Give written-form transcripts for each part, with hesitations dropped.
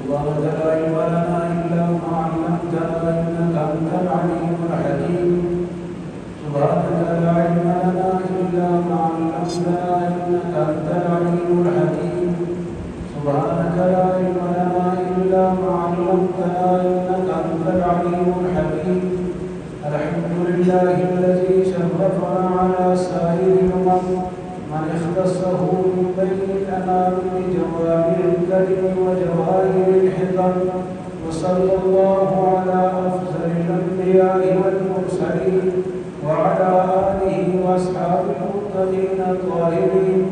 سبحانك لا علم لنا إلا ما علمتنا إنك أنت العليم الحكيم سبحانك لا علم لنا إلا ما علمتنا إنك أنت العليم الحكيم سبحانك لا علم لنا إلا ما علمتنا إنك أنت العليم الحكيم الحمد لله الذي شرفنا على سائر الأمم من اختصه من بين الأنام بجوامع الكلم وجواهر الحكم وصلى الله على أفضل الأنبياء والمرسلين وعلى آله وأصحابه المتقين الطاهرين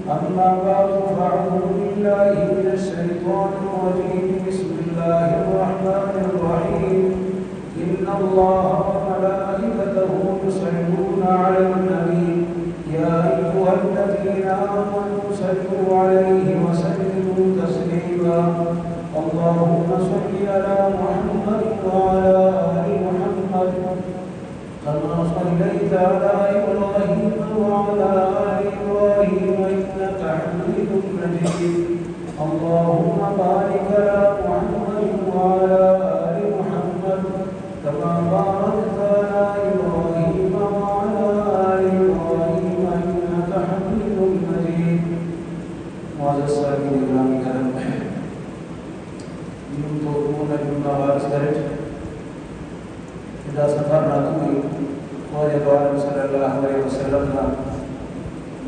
أما بعد فأعوذ بالله من الشيطان الرجيم بسم الله الرحمن الرحيم إن الله وملائكته يصلون على النبي يا أيها الذين آمنوا صلوا عليه وسلموا تسليما اللهم صل على محمد وعلى آل محمد كما صليت على إبراهيم وعلى آل إبراهيم إنك حميد مجيد اللهم بارك على محمد وعلى آل محمد كما باركت على إبراهيم وعلى آل إبراهيم إنك حميد مجيد معزز سامعین گرامی کرم یوں تو انہوں جملہ وارث درج ادا سفر راتوی اور عالم صلی اللہ علیہ وسلم کا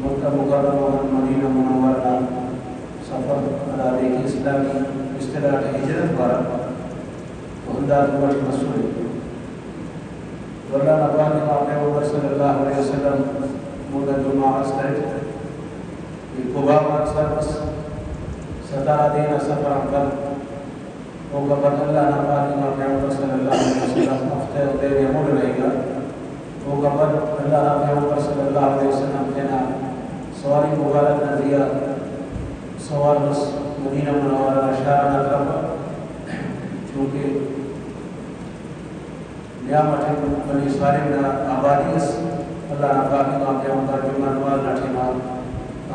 مکہ مکرمہ مدینہ منورہ سفر ارادے کی اسلامی اصطلاح ہجرت بارہ انداز بڑھ مسئول واللہ نبانی محمد صلی اللہ علیہ وسلم مدد جمعہ درج قبا مقصد ستارہ دینا سفر انکل وہ قبر اللہ نبانی محمد صلی اللہ علیہ وسلم ہفتے ہوتے ہوئے مڑ رہے گا وہ قبر اللہ محمد صلی اللہ علیہ وسلم دینا سواری مبارک نظریہ سوال بس مدینہ منورہ اشارہ طرف چونکہ نعمت بنی اسرائیل میں آبادی اس اللہ نبانی محمد جرمان وال نٹھینا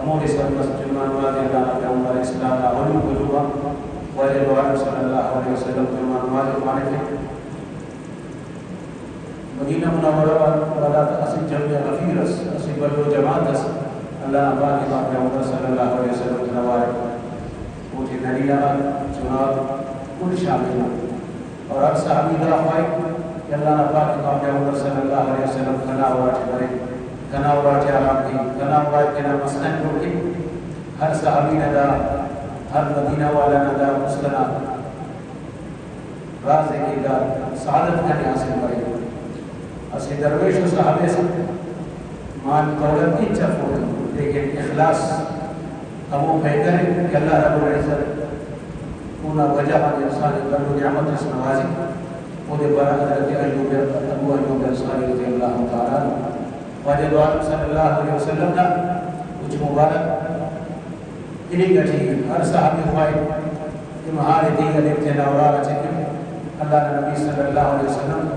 امور سرمس جرمان وال اللہ محمد اسلام علم قلوبہ ولی الوالد صلی اللہ علیہ وسلم جرمان وال مانفی مدینہ منورہ والا اسی جمع غفیر اس اسی بلو جماعت اس اللہ نبانی محمد صلی اللہ علیہ وسلم جنوائے پوچھے دلیلہ چناب کل شامل اور ہر صحابی دا خواہی کہ اللہ نبانی محمد صلی اللہ علیہ وسلم کھنا وراٹھ برے کھنا وراٹھ آرام کی کھنا وراٹھ کے نام مسکن روٹی ہر صحابی ندا ہر مدینہ والا ندا مسکنا راز کی دا سعادت کھنے حاصل برے اسی درویش و صحابے سے مان دولت کی چف ہو لیکن اخلاص ہموں بہتر ہے کہ اللہ رب العزت پونا وجہ انسانی برو نعمت اس نوازی وہ دے برا حضرت ابو ایوب انصاری رضی اللہ تعالیٰ واجد عالم صلی اللہ علیہ وسلم نا کچھ مبارک انہی گٹھی ہر صحابی خواہی کہ مہارے دیگر ابتنا اورارا چکے اللہ نبی صلی اللہ علیہ وسلم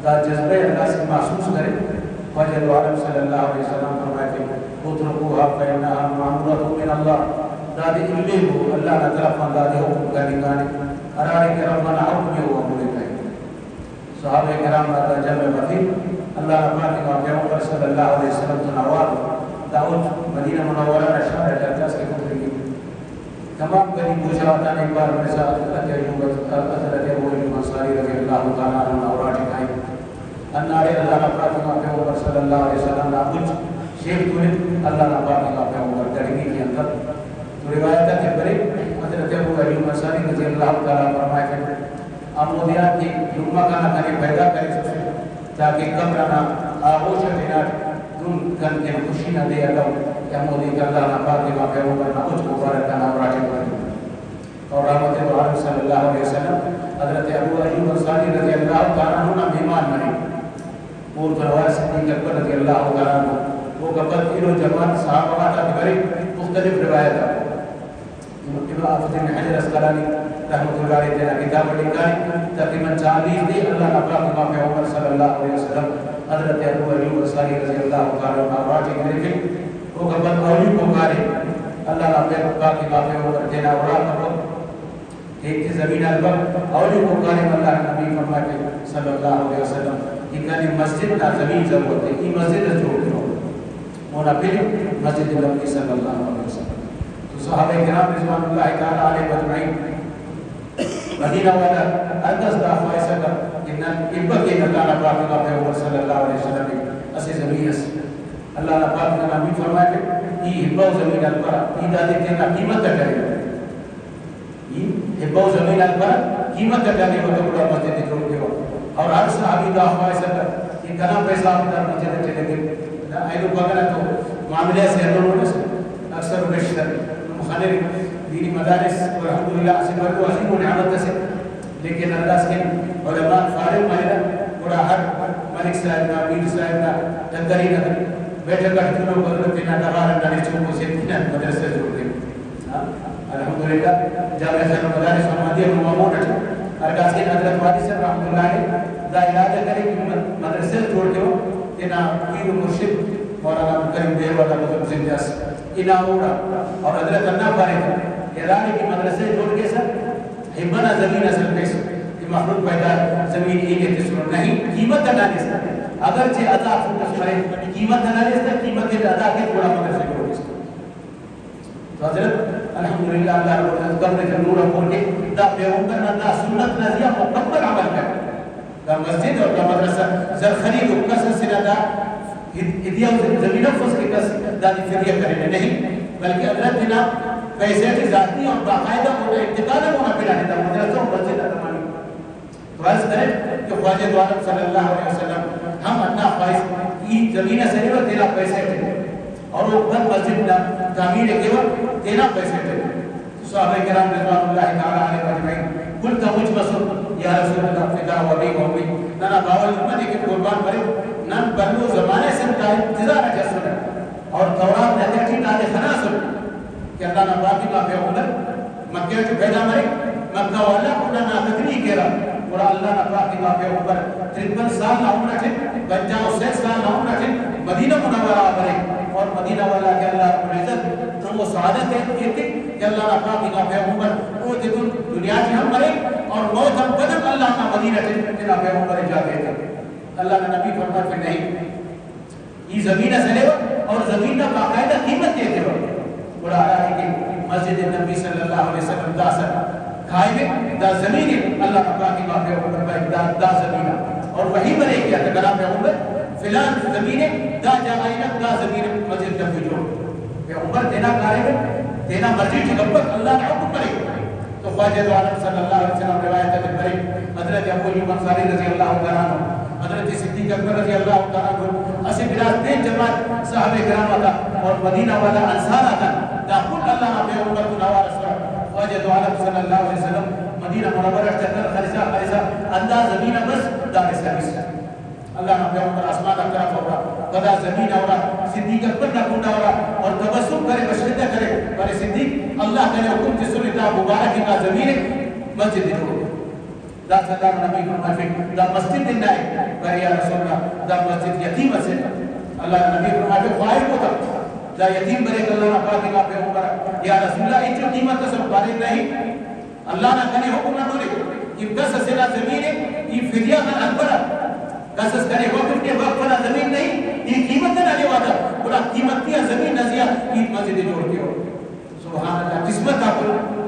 دا جذبہ اللہ سے محسوس کرے واجد عالم صلی اللہ علیہ وسلم فرمائے کہ اترکوها فإنها معمورة من الله دادی علمی ہو اللہ نہ طرف اندازی حکم کا نگانے ارارے کے ربنا حکمی ہو امولے کہیں صحابہ کرام کا جمع وفیر اللہ ربانی کا پیغمبر صلی اللہ علیہ وسلم تنوار دعوت مدینہ منورہ نشار جاتا اس کے کفر کی تمام قریب گجراتان ایک بار میں ساتھ حضرت ابو ایوب انصاری رضی اللہ تعالیٰ عنہ اور ٹھکائیں انارے اللہ ربانی کا پیغمبر صلی اللہ علیہ وسلم نہ کچھ شیخ تولد اللہ ربانی کا پیغمبر درگی کے اندر تو روایت ہے کہ برے حضرت ابو ایوب انصاری رضی اللہ تعالیٰ فرمائے کہ امودیات کی لمہ کا نکھنے پیدا کرے سکتے تاکہ قبرنا آغوش بنات دن کن کے خوشی نہ دے اگر کہ امودی کا اللہ نباتی کا پیغمبر نہ کچھ مبارک کا نام راجع کرے اور رحمت العالم صلی اللہ علیہ وسلم حضرت ابو ایوب انصاری رضی اللہ تعالیٰ عنہ مہمان بنے پور پروار صدیق اکبر رضی اللہ تعالیٰ عنہ وہ قبل تینوں جماعت صحابہ کا بری مختلف روایت ہے ابن آفت بن حجر اسقلانی رحمت اللہ علیہ تیرا کتاب لکھائی تقریباً 40 دی اللہ نباتی کا پیغمبر صلی اللہ علیہ وسلم حضرت ابو ایوب انصاری رضی اللہ تعالیٰ عنہ راجع کرے وہ قبل اولی کو کارے اللہ نباتی کا پیغمبر دینا ورا کرو ایک کی زمین البر اور جو قرآن اللہ نبی فرماتے صلی اللہ علیہ وسلم کہ کہنے مسجد نہ زمین ضرورت ہے یہ مسجد جوڑ کرو مونا پھر مسجد نبی صلی اللہ علیہ وسلم تو صحابہ کرام رضوان اللہ تعالی علیہ مجمعین مدینہ والا اندس دا خواہشہ کا انہاں ابا کے اللہ نبی کا صلی اللہ علیہ وسلم اسے زمین اس اللہ نبی فرمائے کہ یہ ابا زمین البر یہ دادے کے قیمت کرے ہبو زمین البر قیمت کرنے کو تو بڑا مسجد جوڑ کے ہو اور ہر صحابی کا خواہش ہے کہ کنا پیسہ اپنا مسجد چلے گئے ایلو بغیر تو معاملے سے انہوں سے اکثر و بیشتر مخالف دینی مدارس اور الحمدللہ سے بڑو عظیم و نعمت سے لیکن اللہ سے علماء فارغ مہرہ بڑا ہر ملک صاحب نا میر صاحب نا جنگری نا بیٹھے کرتے لوگ حضرت نا نوار نالی چوکو سے مدرسے جوڑ گئے الحمدللہ جامعہ خیر مدارس احمدیہ مامون ہے ارکاسین حضرت وادی صاحب رحمۃ اللہ علیہ دا ارادہ کرے کہ مدرسے چھوڑ کے ہو کہ نا پیر و مرشد مولانا کریم دیر والا بزرگ زندیاس انا اوڑا اور حضرت اللہ فارغ ارادے کی مدرسے چھوڑ کے سر ہمنا زمین اصل پیس کہ مخلوق پیدا زمین ایک تصور نہیں قیمت ادا نہیں سکتا اگرچہ ادا فوکس کرے قیمت ادا نہیں سکتا قیمت ادا کے تھوڑا مدرسے چھوڑ کے تو حضرت الحمدللہ اللہ رب العزت قبر جنور اپور کے دا پیغمبر دا سنت نزیہ مکمل عمل کر دا مسجد اور دا مدرسہ زرخرید و قصص سے دا ادیہ زمین افس کے قصص دا دی فریہ کرنے نہیں بلکہ حضرت بنا پیسے کی ذاتی اور باقاعدہ ہونا انتقال ہونا پھر دا مدرسہ و مسجد اتمانی تو عرض کریں کہ خواجہ دو عالم صلی اللہ علیہ وسلم ہم اپنا خواہش کی زمین سے وہ تیرا پیسے تھے اور وہ بند مسجد نہ تعمیر کے وقت دینا پیسے تھے صحابہ کرام رضوان اللہ تعالی علیہ مجمعین قلت مجبسر یا رسول اللہ فدا و بی قومی نانا باول امتی کے قربان کرے نان بلو زمانے سے انتظار جسر اور تورات نظر کی نادے خنا سن کہ اللہ نے باقی ما پیغمبر مکہ جو پیدا مرے مکہ والا کو نہ تدری کرا اور اللہ نے باقی ما پیغمبر 53 سال نہ عمر تھے 50 سال نہ عمر تھے مدینہ منورہ مرے اور مدینہ والا کہ اللہ رب العزت ہم وہ سعادت ہے کہ اللہ پاک کا پیغمبر وہ دنیا کی ہم مرے اور موت ہم بدل اللہ کا مدینہ سے نا پیغمبر جا گئے تھے اللہ نے نبی فرمایا کہ نہیں یہ زمین سے لے اور زمین کا باقاعدہ قیمت دیتے ہو بڑا ہے کہ مسجد نبی صلی اللہ علیہ وسلم دا سر کھائے دا زمین اللہ پاک کا پیغمبر دا زمین اور وہی مرے کیا تھا کلام پیغمبر فلان زمین دا جائینا دا زمین مسجد نبی جو پیغمبر دینا کارے گا دینا مسجد جگبت اللہ نے حکم کرے تو خواجہ دو عالم صلی اللہ علیہ وسلم روایت ہے کرے حضرت ابو ایوب انصاری رضی اللہ عنہ حضرت صدیق اکبر رضی اللہ عنہ اسی بلاد تین جماعت صحابہ کرام آتا اور مدینہ والا انصار آتا دا کل اللہ نے پیغمبر کو نوار اسرا خواجہ دو عالم صلی اللہ علیہ وسلم مدینہ منورہ چکر خریصہ انداز زمین بس دار اسلامی سے اللہ نے پیغمبر آسمان اطراف ہو رہا قضا زمین ہو رہا صدیق اکبر نہ کنڈا ہو رہا اور تبسم کرے بشردہ کرے پر صدیق اللہ کرے حکم کی سنتا مبارکی کا زمین مسجد جو دا صلی اللہ نبی فرمائے دا مسجد دن ہے پر یا رسول اللہ دا مسجد یتیم سے اللہ نبی فرمائے خواہر کو تھا دا یتیم برے کہ اللہ پاک کا پیغمبر یا رسول اللہ ایچو قیمت سے بارے نہیں اللہ نے کرے حکم نہ دورے کہ 10 سلا زمین ہے یہ فدیہ کا اکبر قصص کرے وقت کے وقت پر زمین نہیں یہ قیمت نہ لے وادا بڑا قیمت کیا زمین نزیہ یہ مسجد جوڑ کے ہو سبحان اللہ قسمت آپ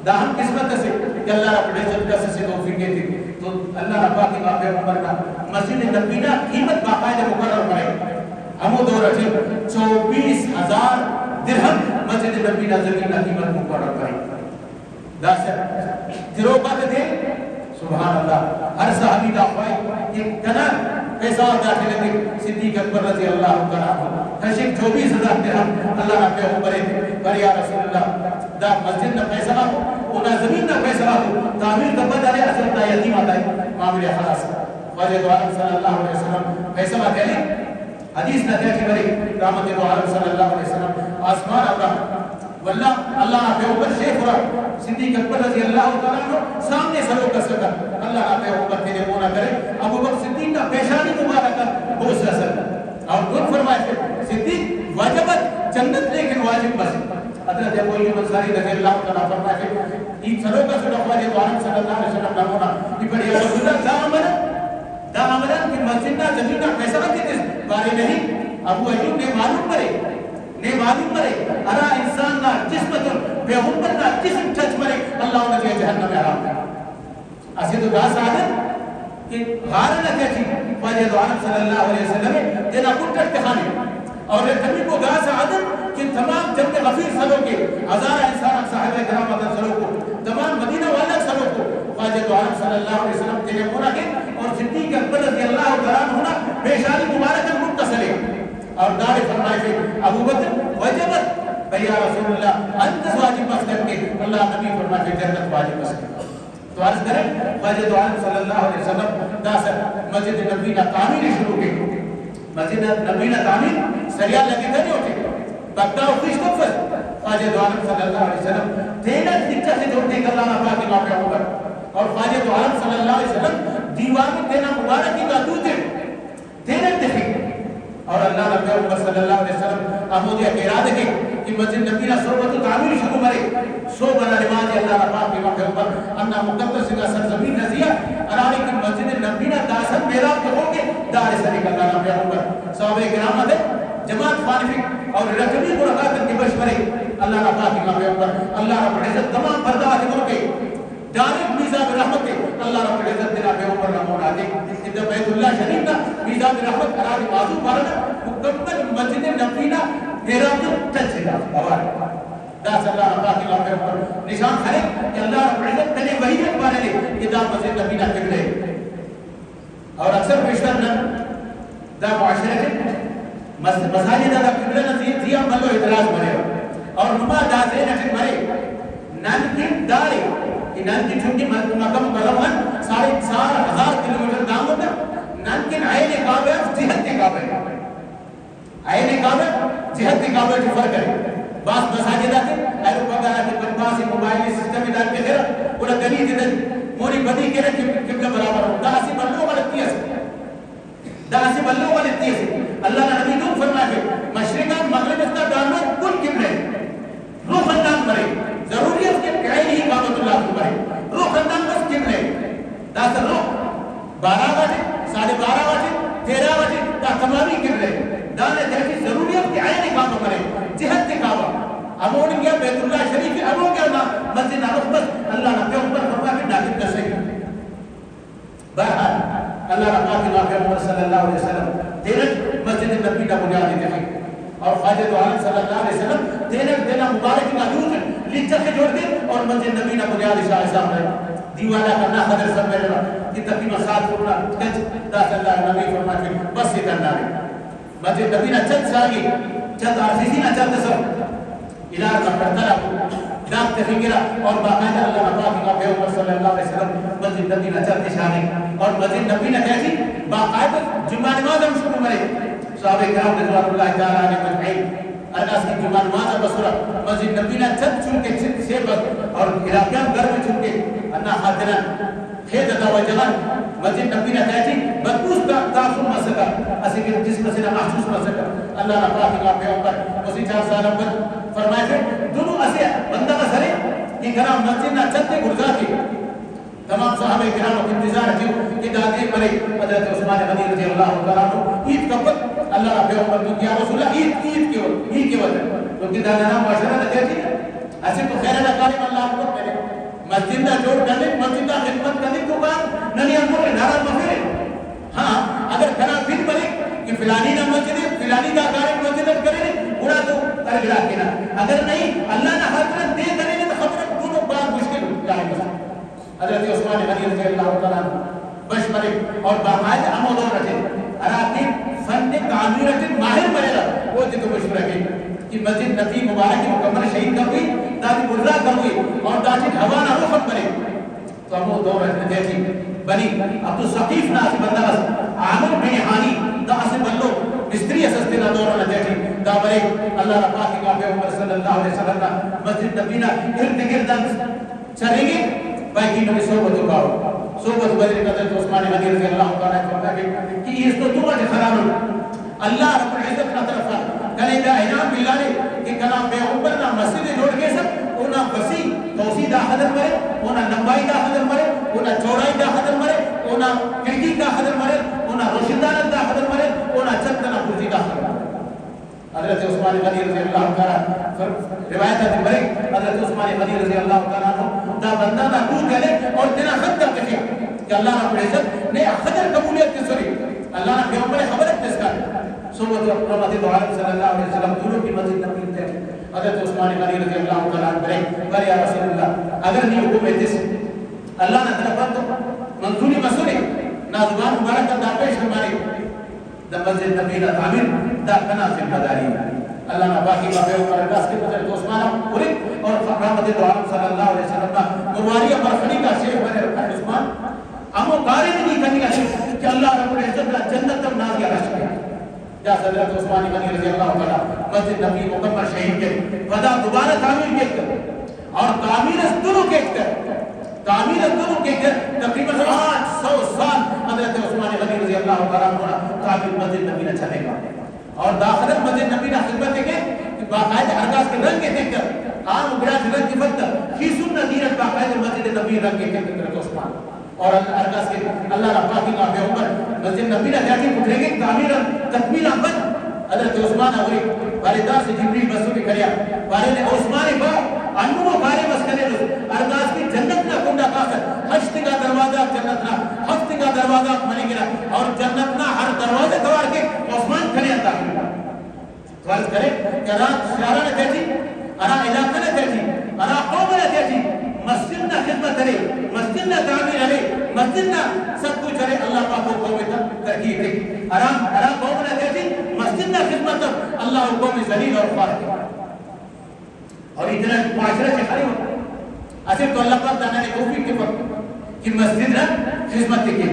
داہم قسمت سے کہ اللہ رب العزت قصص سے توفیق تھی تو اللہ رب کی باب عمر کا مسجد نبینا قیمت باقاعدہ مقرر کرے ہمو دور رجب 24,000 درہم مسجد نبینا زمین قیمت مقرر کرے داسر تروبت دے سبحان اللہ ہر صحابی دا خواہ کہ کنا پیسہ داخل ہے صدیق اکبر رضی اللہ عنہ تشک 24,000 درہم اللہ نے پیغمبر پر یا رسول اللہ دا مسجد نہ پیسہ آکو اونا زمین نہ پیسہ آکو تعمیر کا بد آلے اصل دا یتیم آتا ہے معامل خلاص خواجہ دو عالم صلی اللہ علیہ وسلم پیسہ آتے ہیں حدیث نہ کہا کہ بری رحمت دو عالم صلی اللہ علیہ وسلم آسمان اللہ واللہ اللہ نے پیغمبر شیخ ہوا صدیق اکبر رضی اللہ عنہ سامنے سرو کا سکر اللہ نے پیغمبر تیرے مونا کرے ابو بکر صدیق کا پیشانی مبارکہ بہت سے اثر اور دن فرمائے تھے صدیق واجبت جنت لیکن واجب بس حضرت ابو ایوب انصاری رضی اللہ عنہ فرمائے تھے یہ سلو کا سلو خواجہ دعالم صلی اللہ علیہ وسلم نمونا یہ پڑھ یا رسول اللہ دا امران کی مسجد نا زمین نا پیسہ رکھتے تھے بارے نہیں ابو ایوب نے معلوم مرے ارا انسان نا جسمت پیغمبر نا جسم ٹچ مرے اللہ نے کہا جہنم میں حرام کر اسے تو دا سعادت کہ غارنا کہتی خواجہ دعالم صلی اللہ علیہ وسلم دینا کٹر تخانے اور یہ کبھی کو دا سعادت کہ تمام جب غفیر سلوں کے ہزارہ انسان صاحب کرام عدد سلوں کو تمام مدینہ والا سلوں کو خواجہ دعالم صلی اللہ علیہ وسلم تیرے مونا کے اور صدیق اکبر رضی اللہ تعالیٰ ہونا پیشانی مبارک متصل ہے اور دار فرمائے کہ ابو بکر وجبت بھیا رسول اللہ انت واجب مسلم کے اللہ نبی فرمائے کہ جنت واجب مسلم تو عرض کریں خواجہ دعالم صلی اللہ علیہ وسلم داسر مسجد نبی نا تعمیر شروع کے مسجد نبی نا تعمیر سریعہ لگی تھا نہیں ہوتے بگدہ و خوش کفر خواجہ دعالم صلی اللہ علیہ وسلم تینت نکچہ سے جوڑنے کا اللہ نفاق کے واقعہ ہوگا اور خواجہ دعالم صلی اللہ علیہ وسلم دیوان میں تینا مبارک کی قدوتے تینت دکھیں اور اللہ نبی صلی اللہ علیہ وسلم آمودیہ کے ارادے کے کہ مسجد نبی نا صحبت و تعمیر شروع مرے سو بنا نماز اللہ نفاق کے واقعہ ہوگا انہا مقدس کا سرزمین نزیہ ارادے کی مسجد نبی نا داسن میراب کے ہوگے دار سریک اللہ نبی ہوگا صحابہ کرام دے جماعت فانفک اور رجمی مرقاتن کی بشمرے اللہ نفاق کے واقعہ ہوگا اللہ رب العزت تمام بردہ کے ہوگے دارک میزان رحمت کے اللہ رب العزت دینا بے اوپر رمون آدھے ادھا بیت اللہ شریف نا میزان رحمت قرار بازو بارنا مکمل مسجد نبینا میرا جو ٹچ ہے بوار داس اللہ رب کی واقعہ اوپر نشان کھلے کہ اللہ رب العزت تنے وہی اکبارے لے ادھا مسجد نبینا قبلے اور اکثر پیشتر نا دا معاشرے کے مساجد دا قبلے نا زیاں ملو اعتراض مرے اور نما دا زینہ مرے نانکن دارے نانکن چونکہ مکم ملوان 4,500 کلومیٹر دام ہوتا نانکن آئین کعبہ جہت کعبہ آئین کعبہ جہت کعبہ جو فرق ہے بعض مساجدہ کے ایرو پگانا کے پنپاسی موبائلی سسٹم ادار کے خیرہ اولا گلی دیدن موری بدی کے رکھ قبلہ برابر ہو دا اسی بلو غلطی ہے دا اسی بلو غلطی ہے اللہ نے نبی دون فرمائے مشرقان مغرب اس کا دانو کل قبلے روح خندان مرے ضروری ہے اس کے قائل ہی قامت اللہ کو مرے روح خندان بس قبلے دا سر روح 12 بجے 12:30 بجے 13 بجے دا تمامی قبلے دانے جیسی ضروری ہے اس کے عین قامت مرے جہت کعبہ امون گیا بیت اللہ شریف امون گیا نا مسجد نرخ بس اللہ نے پیغمبر فرما کے ناکد دسے بہرحال اللہ رب کی واقعہ صلی اللہ علیہ وسلم تیرت مسجد نبی کا بنیاد دیتے ہیں اور خواجہ دعالم صلی اللہ علیہ وسلم تیرت دینا مبارک موجود ہے لیچر کے جوڑ دے اور مسجد نبی کا بنیاد شاہ صاحب ہے دیوانا کرنا حضر سب میں رہا کہ تقریبا 7 فرنا داس اللہ نبی فرمائے بس یہ کرنا ہے مسجد نبی نا چند ساگی چند عرفیسی نا چند سب الار کا پرتلا داک تفکرہ اور باقاعدہ اللہ رب کی واقعہ صلی اللہ علیہ وسلم مسجد نبی نا چند شاگی اور مسجد نبی نا کیسی باقاعدہ جمعہ نماز ہم شروع مرے صحابہ کرام رضوان اللہ تعالیٰ عنہ مجمعین ارناس کی جمعہ نماز بسورہ مسجد نبی نا چند چونکے سے بس اور علاقیان گھر میں چونکے انہا خاطران خید ادا و جغان مسجد نبی نا کہتی بدبوس تاثر مسکا اسی کہ جس مسئلہ محسوس مسکا اللہ رب کی واقعہ پر اسی 4 سال اول فرمائے تھے دونوں اسے بندہ کا سرے کہ گرام مسجد نا چندے گرزا کے تمام صحابہ کرام کو انتظار کیوں کہ دادے مرے حضرت عثمان غنی رضی اللہ عنہ عید کا وقت اللہ رب عمر کو کیا رسول اللہ عید کے وقت کیونکہ دادا نام معاشرہ نہ کہتی ایسے تو خیر اللہ اللہ اکبر پہلے مسجد نہ جوڑ کرنے مسجد نہ خدمت کرنے کو کہا ننی امور نارا مفیر ہاں اگر کنا دن بنے کہ فلانی نہ مسجد فلانی کا کارک مسجد کرے بڑا تو کر گرا کے نا اگر نہیں اللہ نہ حضرت دے کرے تو خبر دونوں بات مشکل جائے گا حضرت عثمان غنی رضی اللہ تعالیٰ بشمرے اور باقاعدہ عمود اور رجے اراتی فن تعمیر رجے ماہر مرے رہا وہ جتو مشہور ہے کہ مسجد نبی مبارک کی مکمل شہید کر ہوئی دادی برزا کر ہوئی اور دادی حوانہ روخت مرے تو عمود اور رجے دیکھی بنی عبدالصقیف ناسی بندہ بس عامر بن حانی دا اسے بلو مستری اسستے نا دورا دیکھی دا برے اللہ رب کی کافی عمر صلی اللہ علیہ وسلم مسجد نبی نا ارد گردن چلے گی باقی نبی صحبت اکاؤ صحبت بدر قدرت عثمان غنی رضی اللہ تعالیٰ کہ اس تو دعا جے خراب اللہ رب العزت کا طرف کلے دا اعلان ملا لے کہ کلام پیغمبر نا مسجد جوڑ کے سب اونا وسیع توسیع دا حضر مرے اونا لمبائی دا حضر مرے اونا چوڑائی دا حضر مرے اونا کھڑکی دا حضر مرے اونا روشندانت دا حضر مرے اونا چندنا پوزی دا حضر مرے حضرت عثمان غنی رضی اللہ تعالیٰ روایت ہے مرے حضرت عثمان غنی رضی اللہ تعالیٰ دا بندہ دا دور گلے اور دینا خط دا کشے کہ اللہ رب العزت نے حضر قبولیت کی سوری اللہ نے پیغمبر خبرت تسکار صحبت رحمت عالم صلی اللہ علیہ وسلم دونوں کی مسجد نبی تے حضرت عثمان غنی رضی اللہ تعالیٰ برے بر یا رسول اللہ اگر نہیں حکومت اس اللہ نے طرف منظوری مسوری نازبان مبارک دا پیش ہماری دا مسجد نبی دا تعمیر دا کنا ذمہ داری اللہ نے باقی کا پیغمبر اللہ کے حضرت عثمان پوری اور رحمت عالم صلی اللہ علیہ وسلم کا مبارک مرخنی کا شیخ بنے رکھا عثمان ہمو کاری نہیں کرنی ہے کہ اللہ رب العزت کا جنت تک نازیہ رشک ہے یا حضرت عثمان غنی رضی اللہ تعالیٰ مسجد نبی مکمل شہید کے ودا دوبارہ تعمیر کے اور تعمیر اس دنوں کے تعمیر اس دنوں کے تقریباً 800 سال حضرت عثمان غنی رضی اللہ تعالیٰ تعمیر مسجد نبی نہ چلے گا اور داخل مسجد نبی نہ خدمت کے باقاعدہ ارگاز کے رنگ کے دیکھ کر عام براج رنگ کی فتح خیسون ندیرت باقاعدہ مسجد نبی رنگ کے حضرت عثمان اور ارگاز کے اللہ رب کی کا پیغمبر مسجد نبی نہ جاتی پٹھے گے تعمیر تکمیل بن حضرت عثمان اوری والدہ سے جبریل بسو کی کریا والد عثمان با انو بارے بس کرے ارگاز کی جنت نہ کنڈا کافر ہشت کا دروازہ جنت نہ ہفت کا دروازہ ملی گرا اور جنت نہ ہر دروازے توار کے عثمان کھڑے آتا فرض کرے کہ رات شہرہ نے تیجی انا علاقہ نے تیجی انا قوم نے تیجی مسجد نہ خدمت کرے مسجد نہ تعمیر کرے مسجد نہ سب کچھ کرے اللہ پاک کو قوم تک ترکیب دے آرام قوم نہ تیجی مسجد نہ خدمت اللہ قوم ذلیل اور خوار اور اتنا معاشرہ سے خالی ہوتا اصل تو اللہ پاک دانا نے توفیق کے وقت کہ مسجد نہ خدمت کے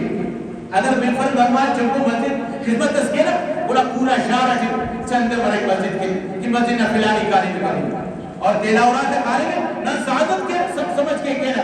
اگر منفرد برمان چنکو مسجد خدمت اس کے نا بولا پورا شہر ہے چند مرے مسجد کے کہ مسجد نہ فلانی کاری نکالی اور دیلاورات کاری میں نہ سعادت کے سب سمجھ کے کہنا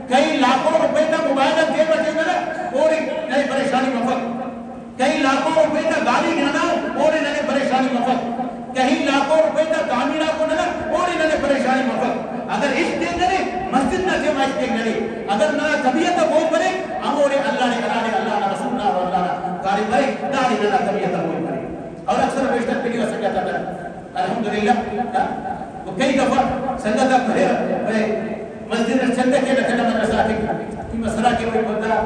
کئی لاکھوں روپے کا موبائل دے بچے گا اور ایک نئی پریشانی مفت کئی لاکھوں روپے کا گاڑی گانا اور ایک نئی پریشانی مفت کئی لاکھوں روپے کا تعمیرہ کو نہ اور ایک نئی پریشانی مفت اگر اس دن نہ مسجد نہ جمع اس دن نہ اگر نہ طبیعت بول کرے ہم اور اللہ نے اللہ نے رسول اللہ اور اللہ نے کاری کرے داڑھی نہ طبیعت بول کرے اور اکثر بیشتر پیڑھی ہو سکتا ہے الحمدللہ وہ کئی دفعہ سنگت بھرے مسجد چندے کے لکھنا مدرسہ تھی کہ مسئلہ کے کوئی بندہ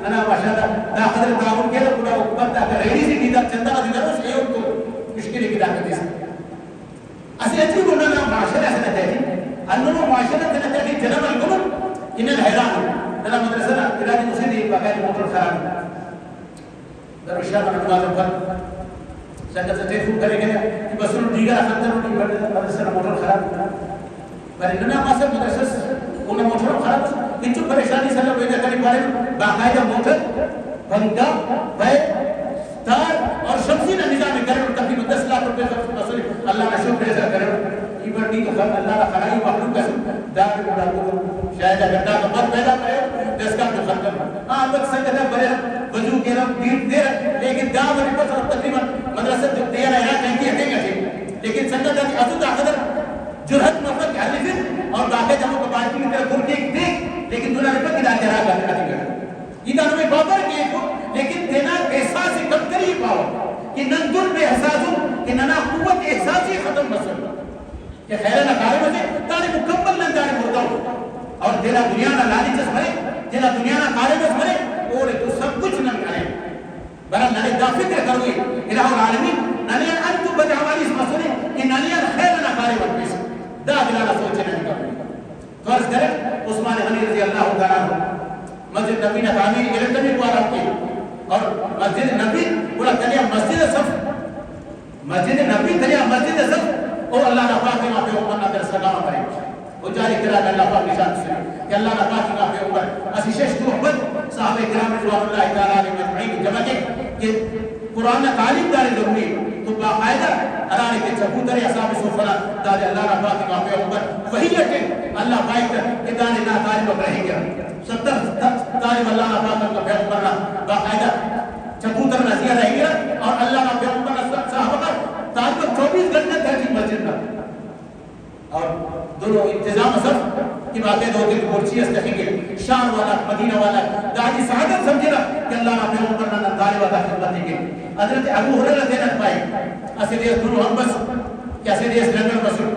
ننا ماشاءاللہ نا حضرت تعاون کے لئے پورا بندہ اگر ریڈی سی دیدہ چندہ کا دیدہ اس ایوک تو مشکلی کی داکت دیسا اسی اچھی گونا نا معاشرہ سے نتے تھی انہوں معاشرہ سے نتے تھی جنم الگمن انہیں حیران ہو ننا مدرسہ نا ارادی مسیدی باقاعد موٹر خراب در اشیاء کا نمازم پر سنگت سے تیفو کرے گئے کہ بسرون دیگر اخندر مدرسہ موٹر خراب پر انہوں ماسر مدرسہ انہیں موٹر خراب انچو پریشانی سے اللہ بیدہ کرنے پارے باقاعدہ موٹر بندہ بے تار اور شمسی نہ نظام کرے اور تقریبا 10 لاکھ روپے مسئلے اللہ کا شکر ایسا کرے یہ بڑی تو خط اللہ کا خرائی مخلوق کا دار بڑا کو شاید اگر کا بد پیدا کرے 10 کا تو خط ہاں وقت سنگت ہے بڑے وضو کے رب دیر دیر لیکن دا بڑی پر تقریبا مدرسہ دیر ہے کہیں کہ ہٹیں گے لیکن سنگت ہے کہ حضرت حضر جرحت مفرد حلیفت اور باقی جمعوں کو بانچی کی طرح دور کے ایک دیکھ لیکن دونہ رفت کی دانتے رہا کرنے کا یہ دانوں میں بابر کے ایک ہو لیکن دینا احساس کم کری پاؤ کہ نندر بے احساس ہو کہ ننا قوت احساسی ختم مسئل کہ خیرہ نہ کارے مجھے تانے مکمل نندانے مرتا ہو اور دینا دنیا نہ لانی چس مرے دینا دنیا نہ کارے مجھ مرے اور تو سب کچھ نہ کرے برا ننے دا فکر کروئی الہ العالمین ننے انتو بجا ہماری اس مسئلے کہ ننے خیر نہ کارے مجھ پیسے دا دلانا سوچے نہیں کرنے فرض کرے عثمان غنی رضی اللہ تعالیٰ مسجد نبی نے تعمیر علم نبی کو آرام کی اور مسجد نبی پورا تلیا مسجد صف مسجد نبی تلیا مسجد صف اور اللہ نے پاک کے ماں پہ اوپر نہ در سلام کرے وہ جاری کرا کہ اللہ پاک نشان سنے کہ اللہ نے پاک کے ماں پہ اوپر اسی شش تو احمد صحابہ کرام رضوان اللہ تعالیٰ علیہ مجمعین جمع کے کہ قرآن تعلیم داری ضروری تو باقاعدہ حرارے کے چبوتر اصحاب صوفنا داد اللہ نے پاک کے ماں پہ اوپر وہی لٹے اللہ پاک کہ دانے نہ تعلیم رہے گا 70 تعلیم اللہ نے پاک کا پھیل کرنا باقاعدہ چبوتر نزیہ رہے گا اور اللہ نے پھیل کرنا صحابہ کا تعلیم 24 گھنٹے تحجید مسجد کا اور دونوں انتظام سب کی باتیں دو دل پورچی اس تحقیق شام والا مدینہ والا داجی سعادت سمجھے نا کہ اللہ نے پیغمبر نے نتاری والا خدمت کی حضرت ابو ہریرہ دینا پائے اسے دے دونوں ہم بس کیسے دے اس لنگر مسئول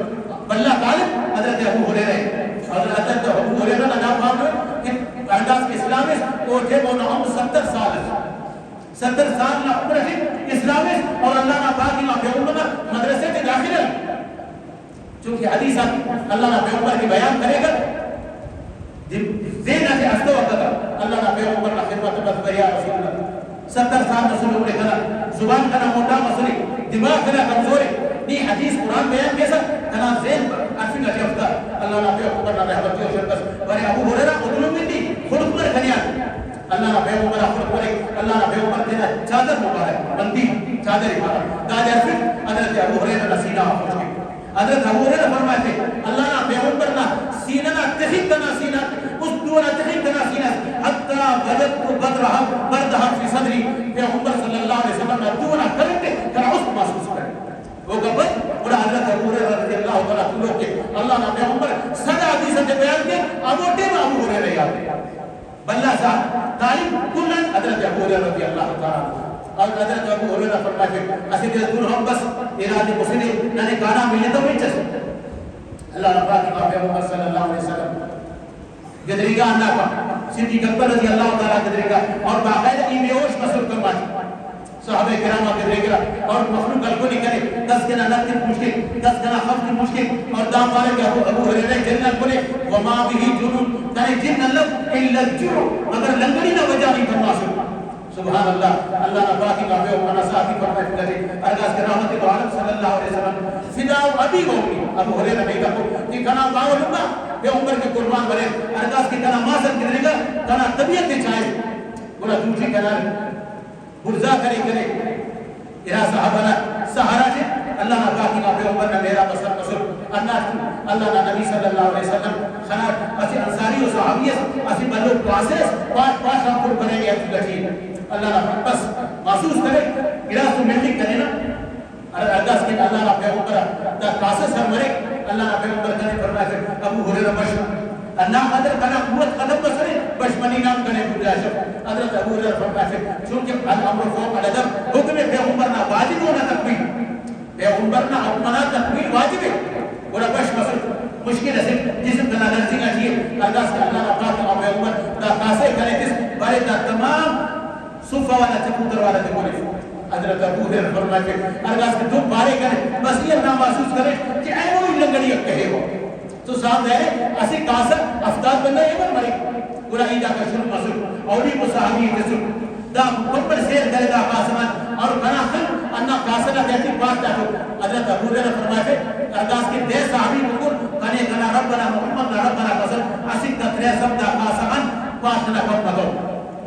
بلہ طالب حضرت ابو ہریرہ اور حضرت ابو ہریرہ نجا پاہم کہ انداز کے اسلام وہ تھے وہ نام 70 سال 70 سال نہ عمر ہے اسلام اور اللہ نے پاکی نہ پیغمبر مدرسے کے داخل ہے چونکہ حدیث اللہ نے پیغمبر کی بیان کرے گا زینہ سے اصل وقت اللہ نے پیغمبر نے خدمت بس بریا رسول اللہ 70 سال رسول عمر کنا زبان کنا موٹا مسئلے دماغ کنا کمزور ہے نہیں حدیث قرآن بیان کیسا کنا زین عرفی کا شفتا اللہ نے پیغمبر نے رحمت و شرکت برے ابو ہریرہ ادلوں میں دی خلق پر کنیان اللہ نے پیغمبر خلق پر اللہ نے پیغمبر دینا چادر مبارک بندی چادر مبارک داج عرفی حضرت ابو ہریرہ نسینہ خوش کے حضرت ابو ہریرہ فرمائے تھے اللہ نے پیغمبر نے سینہ نہ تحیق کنا سینہ اس دورہ تحیق کنا سینہ حتی وجدت بردہا فی صدری پیغمبر صلی اللہ علیہ وسلم نے دورہ کرتے کنا اس محسوس کرے وہ قبل بڑا حضرت ابو ہریرہ رضی اللہ تعالیٰ کلو کے اللہ نے پیغمبر صدا حدیث سے بیان کے اموٹے میں ابو ہریرہ یاد بلہ صاحب تعلیم کلن حضرت ابو ہریرہ رضی اللہ تعالیٰ اور حضرت ابو ہریرہ فرمائے تھے اسی دل دور ہم بس ارادے مسئلے نانے کانا ملے تو بھی چسے اللہ رب کی پیغمبر صلی اللہ علیہ وسلم گدریگا اللہ کا صدیق اکبر رضی اللہ تعالیٰ گدریگا اور باقاعدہ ایمیوش مسئل کروائی صحابہ کرام گدریگا اور مخلوق الکلی کرے 10 گنا نت کی مشکل 10 گنا خف کی مشکل اور دام والے کہ ابو ہریرہ جنت بولے وما بھی جنون تانے جن اللہ الا الجوع مگر لنگڑی نہ وجہ نہیں کرنا سبحان اللہ اللہ نے باقی کا بے اوپنا صاحبی فرمائے کرے ارگاز کے رحمت تو عالم صلی اللہ علیہ وسلم فداؤ ابھی ہوگی ابو ہریرہ نہیں کہو کہ کنا باؤ لگا بے عمر کے قربان بنے ارگاز کی کنا ماسر گرنے گا کنا طبیعت کے چاہے بولا دوسری کنا برزا کرے ارا صحابہ سہارا جے اللہ نے باقی کا بے عمر نے میرا بسر بسر اللہ نے نبی صلی اللہ علیہ وسلم خنات اسی انصاری و صحابیت اسی بلو پاسس پاس ہم پر بنے گئے لٹھی اللہ نے بس محسوس کرے گراس تو ملتی کرے نا ارداس کے اللہ نے پیغمبر دا قاسس ہم مرے اللہ نے پیغمبر کرے فرمائے ابو ہریرہ بش اللہ قدر کنا قوت قدم بسرے بشمنی نام کرے بجاشب حضرت ابو ہریرہ فرمائے چونکہ الامر فوق الادب حکم پیغمبر نہ واجب ہونا تکمیل پیغمبر نہ حکمنا تکمیل واجب ہے بولا بش مسل مشکل ہے جسم کنا لرزی نہ چیئے ارداس کے اللہ نے پاک پیغمبر دا قاسے کرے جس بارے دا تمام صوفہ والا چکوتر والا دے بولے حضرت ابو ہریرہ فرمائے کہ ارگاز کے دو بارے کرے بس یہ نام محسوس کرے کہ اے وہی لنگڑی اب کہے ہو تو صاحب ہے اسی کاسر افتاد بندہ یہ بن مرے گولا ایدہ کا شروع مسئل اولی کو صحابی جسر دا مکبر سیر کرے دا قاسمان اور بنا خل انہا قاسرہ کہتی بات جاکو حضرت ابو ہریرہ فرمائے کہ ارگاز کے دے صحابی بکر کنے کنا ربنا محمد ربنا قصر اسی تطریع سب دا قاسمان پاسنا کم مدو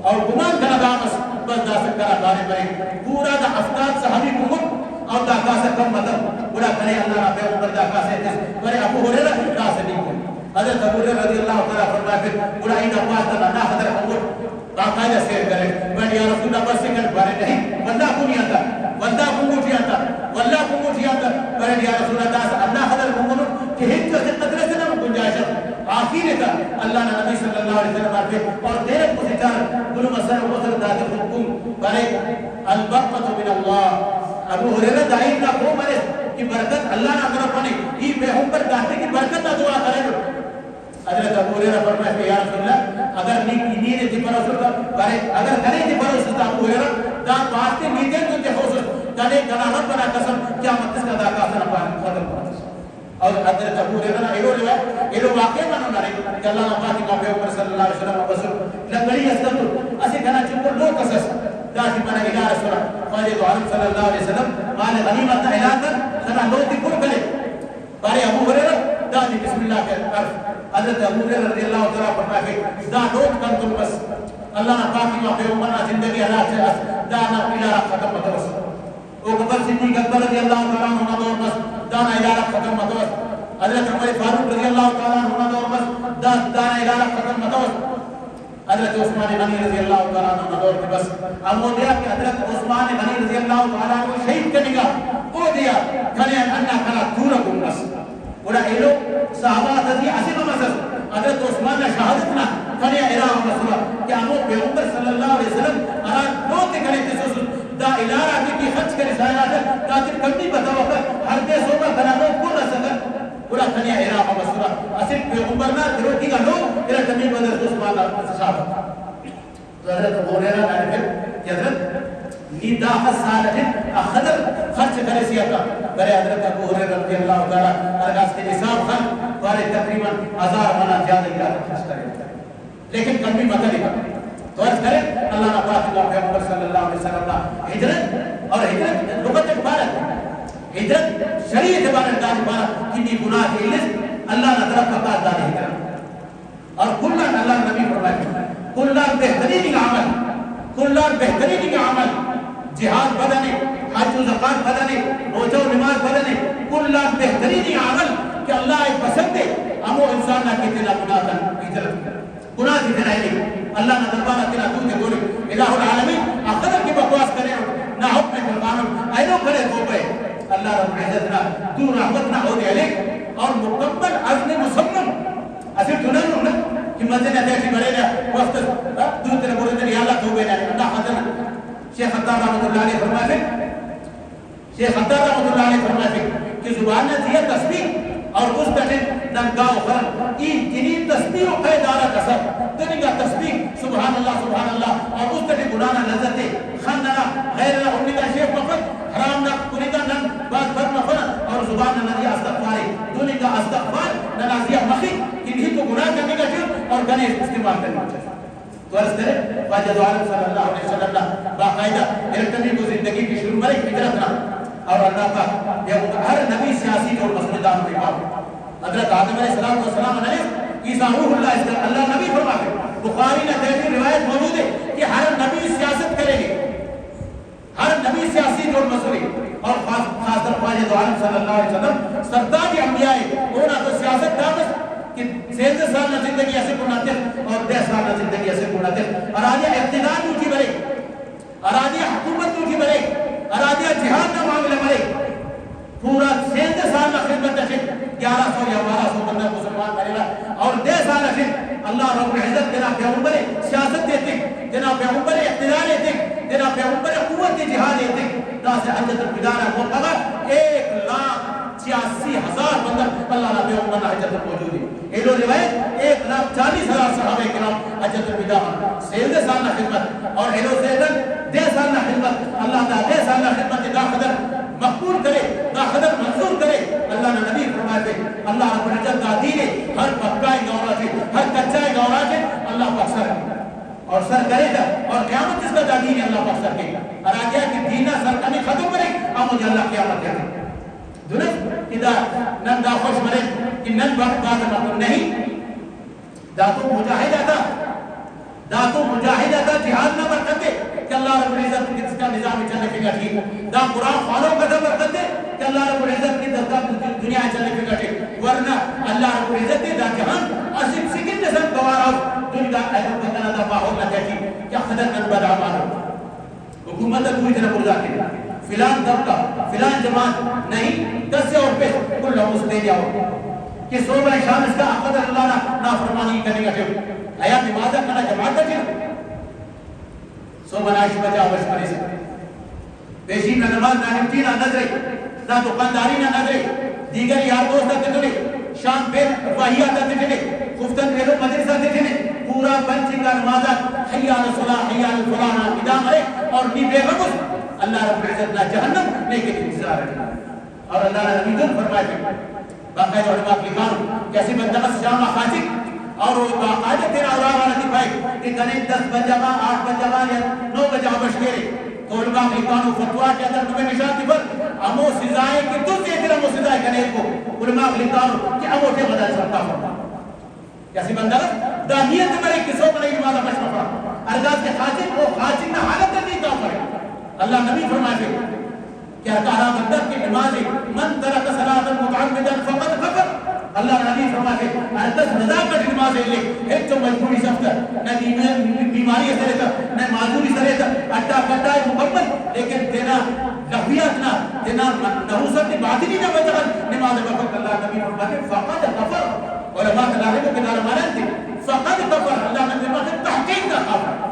اور گمان کنا دامس بس دا سکرہ بارے برے پورا دا افتاد صحابی بکر اور دا قاسر کم مدو بڑا کنے اللہ را پیغمبر دا قاسر جس برے ابو ہریرہ قاسر نہیں کن حضرت ابو ہریرہ رضی اللہ تعالیٰ فرمائے پھر بڑا ایدہ پاس دا نا حضرت عمر باقاعدہ سیر کرے میں یا رسول اللہ بس سکر بارے نہیں واللہ کو نہیں آتا واللہ کو موٹی آتا واللہ کو موٹی آتا میں یا رسول اللہ حضرت عمر کہ ہج سے قدرے سے نہ گنجائش آخیر تھا اللہ نے نبی صلی اللہ علیہ وسلم آتے اور دیرے کو سچار گلو مسئلہ وصل داتے حکم بارے البقت من اللہ ابو ہریرہ دائم کا کو مرے کہ برکت اللہ نہ کرو پانے یہ پیغمبر داتے کی برکت نہ دعا کرے حضرت ابو ہریرہ فرمائے کہ یا رسول اللہ اگر نینے تھی پر رسول اللہ بارے اگر کرے تھی پر رسول اللہ ابو ہریرہ دا پاستے نیدیں تو تے خوص کنے کنا رب بنا قسم کیا مقصد کا دا کافر پانے ختم پانے اور حضرت ابو ہریرہ ایرو روایت ایرو واقعہ مانو نہ رہے کہ اللہ پاک کا پیغمبر صلی اللہ علیہ وسلم رسول لنگڑی اسدت اسی کنا چپو لو قصص داشی منا الہ رسول خالد عالم صلی اللہ علیہ وسلم مال غنیمت اعلان کر سنا لو دی کل کرے بارے ابو ہریرہ داشی بسم اللہ کے عرف حضرت ابو ہریرہ رضی اللہ تعالیٰ فرمائے کہ دا نوٹ کن تم بس اللہ پاک کا پیغمبر زندگی حالات سے دانا الہ ختم متوس او قبر صدیق اکبر رضی اللہ تعالیٰ عنہ دور بس دانا الہ ختم متوس حضرت عمر فاروق رضی اللہ تعالیٰ عنہ دور بس دانا الہ ختم متوس حضرت عثمان غنی رضی اللہ تعالیٰ عنہ دور کے بس اب وہ دیا کہ حضرت عثمان غنی رضی اللہ تعالیٰ عنہ شہید کرنے گا وہ دیا کھنے انہا کھنا دورا گنگس ولا إلو صحابة تدي عسيب مسس حضرت عثمان شهادتنا فني إله رسول کہ ہمو پیغمبر صلی اللہ علیہ وسلم ارا نوتے کرے تسوس دا الارا کی خرچ کرے سایات قاتل کمی بتاو ہر دے سوبا بنانو کو رسل ولا فني إله رسول عسيب پیغمبرنا دروکی کا لو الى تمی بدر عثمان صحابہ حضرت ابو ہریرہ نے حضرت نیدا حسالت اخذر خرچ کرے سیاتا برے حضرت ابو ہریرہ رضی اللہ تعالی ارگاس کے نصاب خان بارے تقریبا 1000 منا زیادہ خرچ کرے لیکن کمی مت نہیں تو عرض کرے اللہ پاک پیغمبر صلی اللہ علیہ وسلم ہجرت اور ہجرت لغت عبارت ہجرت شریعت عبارت دا عبارت کتنی گناہ کی لسٹ اللہ نے طرف کا دا ہجرت اور کلن اللہ نبی فرمائے کلن بہترین عمل کلن بہترین عمل جہاد بدنے حج و زکات بدنے روزہ و نماز بدنے کلن بہترین عمل کہ اللہ ایک پسند ہے ہمو انسان نہ کتنا گناہ کر ہجرت گناہ کتنا ہے اللہ نہ دربارہ کتنا دور کے بولے الہ العالمین آخر کی بکواس کرے نہ حکم فرمانو اینو کرے تو پہ اللہ رب العزت نہ تو رحمت نہ ہو دے اور مکمل عزم مصمم اصل تنن نہ کہ مدن دیکھ بڑے نہ وقت دور تیرے بولے تے اللہ تو بے نہ اللہ حضرت شیخ خطاب رحمۃ اللہ علیہ فرماتے شیخ خطاب رحمۃ اللہ علیہ فرماتے کہ زبان نے دیا تسبیح اور اس تٹے ننگاو خرن این جنی تسبیح و قیدارہ کسر تنگا تسبیح سبحان اللہ اور اس تٹے گنانا لذت خندنا غیرنا انگا شیخ مفت حرام نہ کنگا نن بات بر مفت اور زبان نے نزیہ استغفاری دونگا استغفار ننازیہ مخی کنہی تو گناہ کرنے کا شر اور گنے استعمال کرنے کا تو عرض کرے واجد عالم صلی اللہ علیہ وسلم باقاعدہ ارتبی کو زندگی کی شروع مرے فطرت نہ اور اللہ کا ہر نبی سیاسی اور مسجدان میں کام حضرت آدم علیہ السلام علیہ عیسیٰ روح اللہ اللہ نبی فرماتے بخاری نے تیسری روایت موجود ہے کہ ہر نبی سیاست کرے گے ہر نبی سیاسی اور مسئلے اور خاص طور واجد عالم صلی اللہ علیہ وسلم سردار انبیاء انہوں نے سیاست دامت کہ 13 سال نہ زندگی ایسے کناتے اور 10 سال نہ زندگی ایسے کناتے ارادیہ اقتدار کی بڑے ارادیہ حکومت کی بڑے ارادیہ جہاد نہ معاملہ بڑے پورا 13 سال نہ خدمت ہے 1100 یا 1200 بندہ مسلمان بنے گا اور 10 سال ہے اللہ رب العزت تیرا پیغمبر سیاست دیتے تیرا پیغمبر اقتدار دیتے تیرا پیغمبر قوت جہاد دیتے ناس حجت الوداع وہ خبر 1,86,000 بندہ اللہ رب پیغمبر حجت موجود ہے یہ لو روایت 1,40,000 صحابہ کرام حجت الوداع 13 سال نہ خدمت اور یہ لو 10 سال نہ خدمت اللہ تعالی 10 سال نہ خدمت دا قدر مقبول کرے دا قدر منظور کرے اللہ نے نبی فرماتے اللہ رب العزت دا دین ہر پکائے گورا سے ہر کچائے گورا سے اللہ پاک سر اور سر کرے گا اور قیامت جس کا دا دین اللہ پاک سر کرے گا اور آگیا کہ دینہ سر کمی ختم کرے اب مجھے اللہ قیامت کرے درست اذا نن دا خوش مرے کہ نن وقت بات مطلب نہیں دا تو مجاہدہ تھا جہاد نہ برکتے کہ اللہ رب العزت کس کا نظام چلنے فکر ٹھیک دا قرآن خانوں کا برکتے کہ اللہ رب العزت کی دنیا چلنے فکر ٹھیک ورنہ اللہ رب العزت دا جہان اصف سکن جسم گوارا دنیا ایسا بکنا دا باہر نہ دیکھی کیا خدر نن بدا مانا حکومت کوئی طرح بردہ کے فلان طبقہ فلان جماعت نہیں 10 اور پہ کل لمس دے جاؤ کہ صوبہ شام اس کا قدر اللہ نافرمانی کرنے کا ٹھیک آیا نمازہ کنا جماعت کا ٹھیک صوبہ ناشی بجا وش پڑی سکتے پیشی نہ نماز نہ نمتی نہ نظرے نہ دکانداری نہ نظرے دیگر یار دوست نہ تجھنے شام پہ واہیات نہ تجھنے خفتن پیلو مدرسہ تجھنے پورا پنچی کا نمازہ حیال صلاح حیال فلانا ادام رہے اور نی بے غمس اللہ رب العزت نہ جہنم لیکن انتظار رکھنا اور اللہ نے نبی دن فرمائے تھے باقاعدہ علماء لکھانو کیسی بندقس شامہ خاصک اور وہ باقاعدہ تیرا اورا والا دکھائے کہ کنے 10 بجابہ 8 بجابہ یا 9 بجابہ شکرے تو علماء لکھانو فتوہ کے اندر تمہیں نشان دی پر امو سزائے کہ تو سے تیرا مو سزائے کنے کو علماء لکھانو کہ امو تے مدار سرطا فرما کیسی بندقس دانیت مرے کسو پر علماء دا مشمع فرما ارگاز کے خاصک وہ خاصک نہ حالت نہیں کام کرے اللہ نبی فرمائے تھے کیا کہا مندر کی نماز من ترک صلاة متعمدا فقد کفر اللہ نبی فرمائے تھے ارتس نزاکت نماز لے ایک تو مجبوری سفت نہ بیماری سے رہتا نہ معذوری سے رہتا اٹھا بندہ ہے مکمل لیکن تینا لفیات نہ تینا نحوست باطنی نہ بچگل نماز وقت اللہ نبی فرماتے فقد کفر علماء کلامے کو کنارہ مانتے فقد کفر اللہ نبی فرماتے تحقیق نہ کافر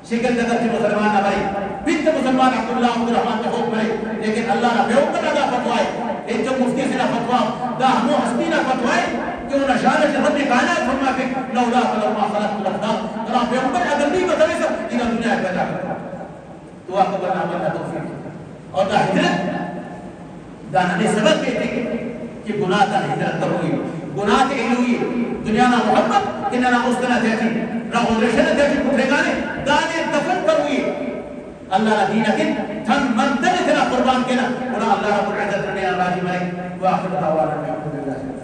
شکل جگت کی مسلمان نہ بھائی بنت مسلمان عبداللہ عبدالرحمن کا حکم ہے لیکن اللہ نے بے اوقت ادا فتوائے ایک جو مفتی سے نہ فتوا دا ہمو حسبی نہ فتوائے کہ انہوں نے شہادت رب کائنات فرما کہ لولا فلما خلقت الافلاق اللہ بے اوقت اگر نہیں بتوے سب انہا دنیا ہے پیدا کرتا دعا قبل نعمل نہ توفیق اور دا ہجرت دا نبی سبب کہتے کہ گناہ دا ہجرت تب ہوئی گناہ کے ہوئی دنیا نہ محبت انہا مستنہ تیتی راہ رشنہ تیتی پترے گانے دانے دفن پر ہوئی اللہ دین کن تھن منتن اتنا قربان کنا اللہ رب العزت نے راضی بھائی واخر دعوانا الحمدللہ